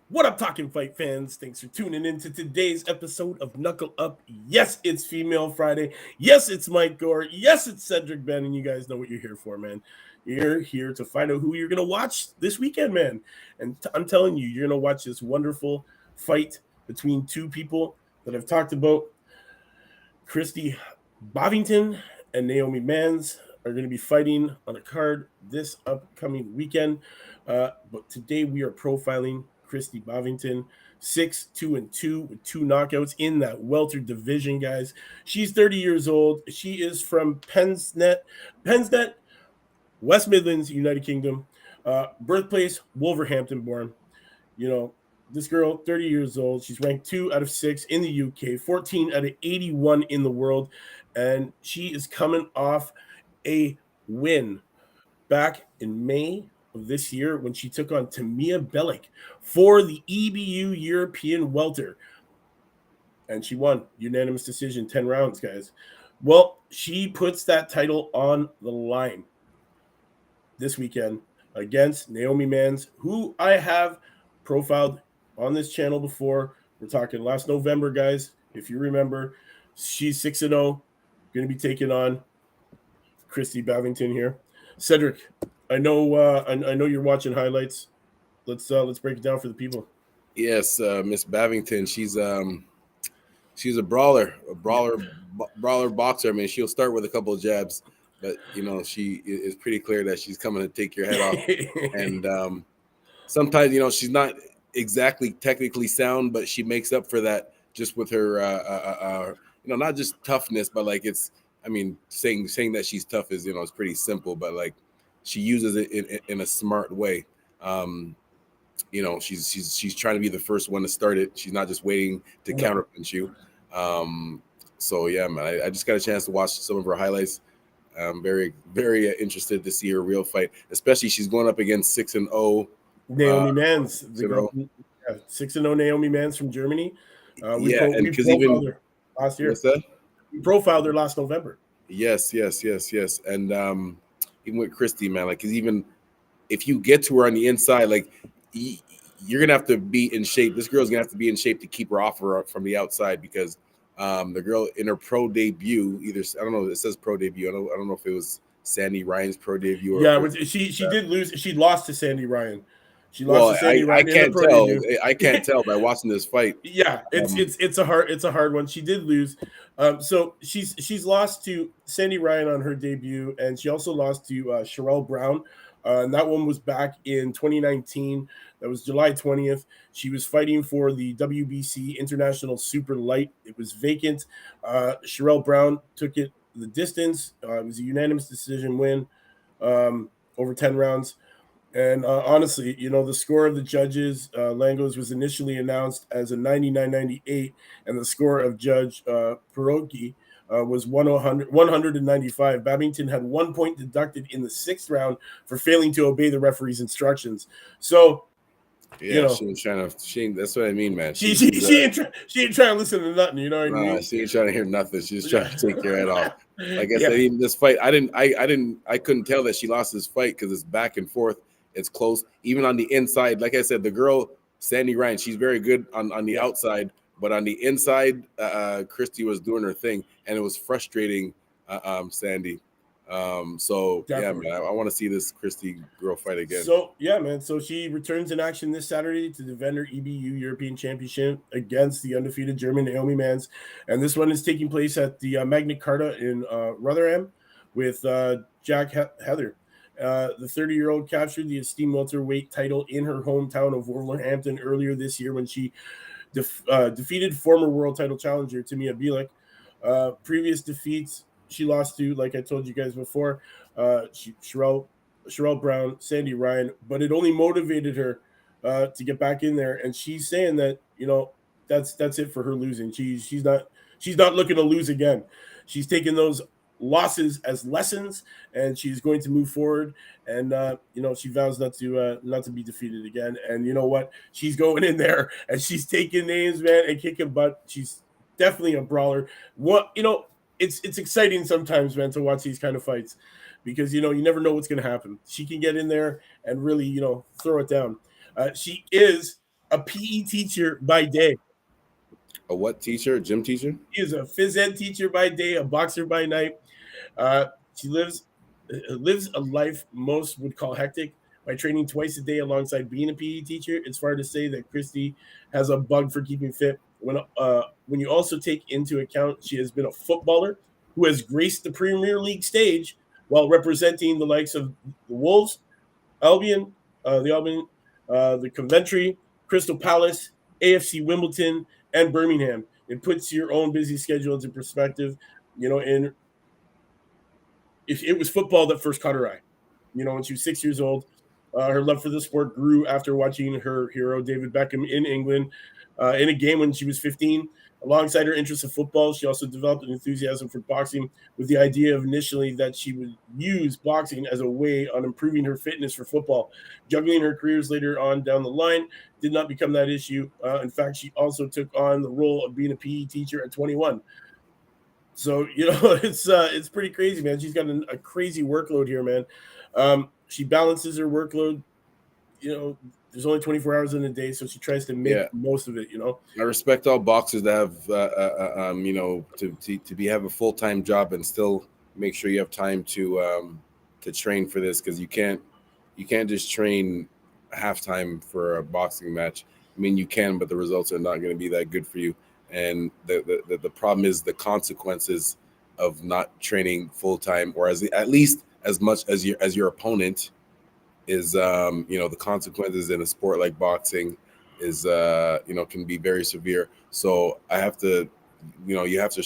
What up, Talkin fight fans? Thanks for tuning in to today's episode of Knuckle Up. Yes, it's Female Friday. Yes, it's Mike Gore. Yes, it's Cedric, Benn, and you guys know what you're here for, man. You're here to find out who you're going to watch this weekend, man. And I'm telling you, you're going to watch this wonderful fight between two people that I've talked about. Kirstie Bavington and Naomi Mans are going to be fighting on a card this upcoming weekend. But today we are profiling Kirstie Bavington, 6-2-2 with 2 knockouts in that welter division, guys. She's 30 years old. She is from Pensnet, West Midlands, United Kingdom. Birthplace, Wolverhampton born. You know, this girl, 30 years old. She's ranked 2 out of 6 in the UK, 14 out of 81 in the world. And she is coming off a win back in May of this year when she took on Tamia Bellic for the EBU European Welter. And she won. Unanimous decision, 10 rounds, guys. Well, she puts that title on the line this weekend against Naomi Mans, who I have profiled on this channel before. We're talking last November, guys. If you remember, she's 6-0, going to be taking on Kirstie Bavington here. Cedric, I know you're watching highlights. Let's break it down for the people. Yes, Miss Bavington, she's a brawler boxer. I mean, she'll start with a couple of jabs, but you know, she is pretty clear that she's coming to take your head off. And sometimes, you know, she's not exactly technically sound, but she makes up for that just with her you know, not just toughness, but like saying that she's tough is, you know, it's pretty simple, but like she uses it in a smart way. You know, she's trying to be the first one to start it. She's not just waiting to counterpunch you. So yeah, man, I just got a chance to watch some of her highlights. I'm very, very interested to see her real fight, especially she's going up against 6-0 Naomi Mans, 6-0 Naomi Mans from Germany. And because even last year, what's that? We profiled her last November. Yes. And even with Kirstie, man, like, because even if you get to her on the inside, like, you're gonna have to be in shape. This girl's gonna have to be in shape to keep her off her from the outside, because the girl in her pro debut, I don't know, it says pro debut. I don't know if it was Sandy Ryan's pro debut. She did lose. She lost to Sandy Ryan. She lost to Sandy Ryan. I can't tell by watching this fight. Yeah, it's a hard one. She did lose. So she's lost to Sandy Ryan on her debut, and she also lost to Sherelle Brown. And that one was back in 2019. That was July 20th. She was fighting for the WBC International Super Light. It was vacant. Sherelle Brown took it the distance. It was a unanimous decision win, over 10 rounds. And honestly, you know, the score of the judges, Langos was initially announced as a 99-98, and the score of Judge Pierogi was 195. Bavington had 1 point deducted in the 6th round for failing to obey the referee's instructions. So, yeah, you know, she was trying to. That's what I mean, man. She ain't trying to listen to nothing. You know what I mean? She ain't trying to hear nothing. She's trying to take your head off. Like I said, even this fight, I couldn't tell that she lost this fight because it's back and forth. It's close. Even on the inside, like I said, the girl Sandy Ryan, she's very good on the outside, but on the inside, Kirstie was doing her thing, and it was frustrating, Sandy. So definitely. Yeah, man, I want to see this Kirstie girl fight again. So yeah, man. So she returns in action this Saturday to defend her EBU European Championship against the undefeated German Naomi Mans, and this one is taking place at the Magna Centre in Rotherham with Jack Heather. The 30-year-old captured the esteemed welterweight title in her hometown of Wolverhampton earlier this year when she defeated former world title challenger Tamia Bellic. Previous defeats, she lost to, like I told you guys before, Sherelle Brown, Sandy Ryan, but it only motivated her to get back in there. And she's saying that, you know, that's it for her losing. She's not looking to lose again. She's taking those losses as lessons, and she's going to move forward. And you know, she vows not to be defeated again. And you know what? She's going in there and she's taking names, man, and kicking butt. She's definitely a brawler. What, you know, it's exciting sometimes, man, to watch these kind of fights because you never know what's going to happen. She can get in there and really throw it down. She is a PE teacher by day. A what teacher? A gym teacher? She is a phys ed teacher by day, a boxer by night. Uh, she lives a life most would call hectic by training twice a day alongside being a PE teacher. It's fair to say that Kirstie has a bug for keeping fit. When you also take into account she has been a footballer who has graced the Premier League stage while representing the likes of the Wolves, Albion, the Coventry, Crystal Palace, AFC Wimbledon, and Birmingham. It puts your own busy schedule into perspective. And if it was football that first caught her eye. When she was 6 years old, her love for the sport grew after watching her hero David Beckham in England in a game when she was 15. Alongside her interest in football, she also developed an enthusiasm for boxing with the idea of initially that she would use boxing as a way on improving her fitness for football. Juggling her careers later on down the line did not become that issue. In fact, she also took on the role of being a PE teacher at 21. So it's pretty crazy, man. She's got a crazy workload here, man. She balances her workload. There's only 24 hours in a day, so she tries to make most of it. I respect all boxers that have, to have a full-time job and still make sure you have time to train for this, because you can't just train halftime for a boxing match. I mean, you can, but the results are not going to be that good for you. And the problem is the consequences of not training full-time, or at least as much as your opponent is. The consequences in a sport like boxing is can be very severe. So I have to, you have to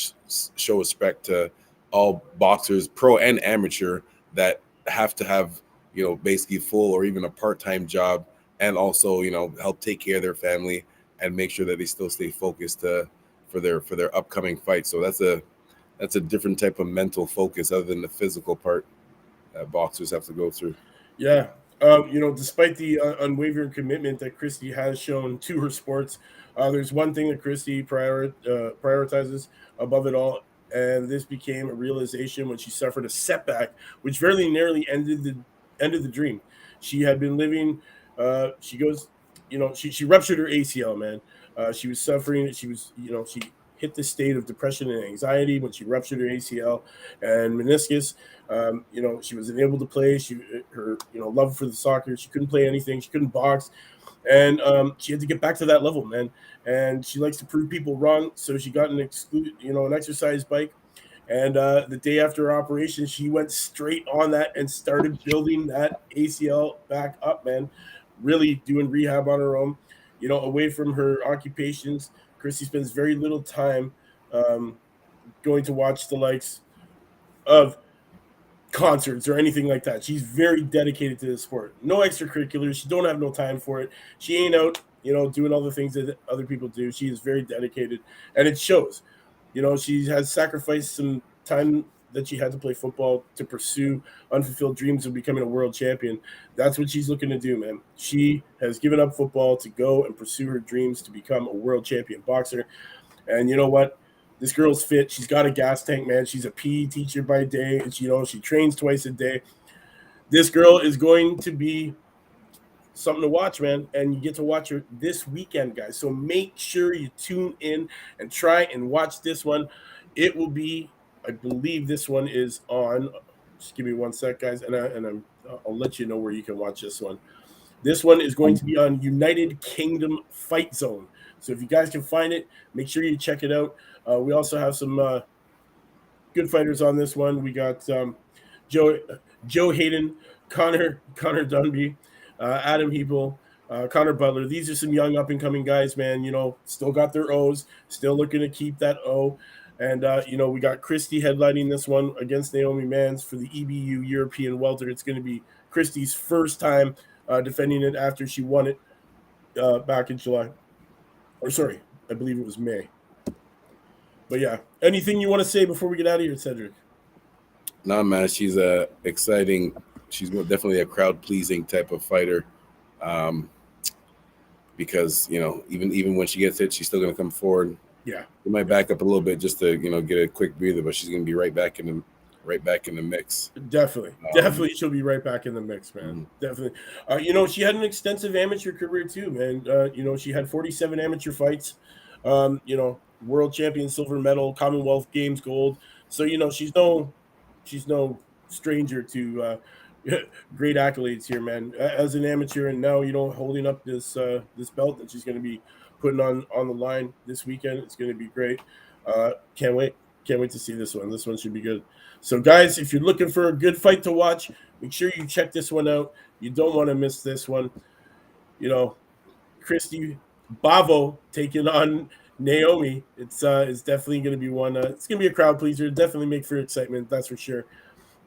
show respect to all boxers, pro and amateur, that have to have basically full or even a part-time job, and also help take care of their family and make sure that they still stay focused for their upcoming fight. So that's a different type of mental focus other than the physical part that boxers have to go through. Yeah. Despite the unwavering commitment that Kirstie has shown to her sports, there's one thing that Kirstie prioritizes above it all, and this became a realization when she suffered a setback, which very nearly ended the dream. She had been living. She ruptured her ACL, man. She was suffering. She hit the state of depression and anxiety when she ruptured her ACL and meniscus. She wasn't able to play. Her love for the soccer. She couldn't play anything. She couldn't box, and she had to get back to that level, man. And she likes to prove people wrong, so she got an exercise bike. And the day after her operation, she went straight on that and started building that ACL back up, man. Really doing rehab on her own, away from her occupations. Kirstie spends very little time going to watch the likes of concerts or anything like that. She's very dedicated to this sport. No extracurriculars. She don't have no time for it. She ain't out, doing all the things that other people do. She is very dedicated, and it shows. She has sacrificed some time that she had to play football to pursue unfulfilled dreams of becoming a world champion. That's what she's looking to do, man. She has given up football to go and pursue her dreams to become a world champion boxer. And you know what? This girl's fit. She's got a gas tank, man. She's a PE teacher by day, and she trains twice a day. This girl is going to be something to watch, man, and you get to watch her this weekend, guys. So make sure you tune in and try and watch this one. It will be, I believe, this one is on. Just give me one sec, guys, and I'll let you know where you can watch this one. This one is going to be on United Kingdom Fightzone. So if you guys can find it, make sure you check it out. We also have some good fighters on this one. We got Joe Hayden, Connor Dunby, Adam Hebel, Connor Butler. These are some young up-and-coming guys, man. Still got their O's, still looking to keep that O. And, we got Kirstie headlining this one against Naomi Mans for the EBU European Welter. It's going to be Kirstie's first time defending it after she won it back in July. Or, sorry, I believe it was May. But, yeah, anything you want to say before we get out of here, Cedric? No, man, she's exciting. She's definitely a crowd-pleasing type of fighter, because even when she gets hit, she's still going to come forward. Yeah, She might back up a little bit just to get a quick breather, but she's gonna be right back in the mix. definitely, she'll be right back in the mix, man. Mhm. Definitely. She had an extensive amateur career too, man. She had 47 amateur fights. World champion, silver medal, Commonwealth Games gold. So she's no stranger to great accolades here, man. As an amateur, and now holding up this belt that she's going to be putting on the line this weekend. It's going to be great. Can't wait. Can't wait to see this one. This one should be good. So, guys, if you're looking for a good fight to watch, make sure you check this one out. You don't want to miss this one. Kirstie Bavo taking on Naomi. It's definitely going to be one. It's going to be a crowd pleaser. Definitely make for excitement. That's for sure.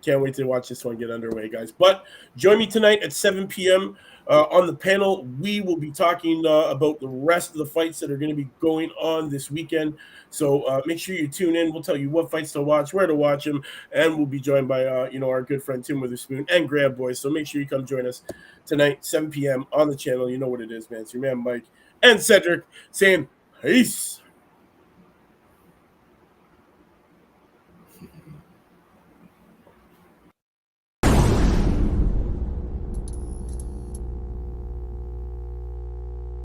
Can't wait to watch this one get underway, guys. But join me tonight at 7 p.m. On the panel. We will be talking about the rest of the fights that are going to be going on this weekend. So make sure you tune in. We'll tell you what fights to watch, where to watch them, and we'll be joined by our good friend Tim Witherspoon and Grab Boys. So make sure you come join us tonight, 7 p.m. on the channel. You know what it is, man. It's your man Mike and Cedric saying peace.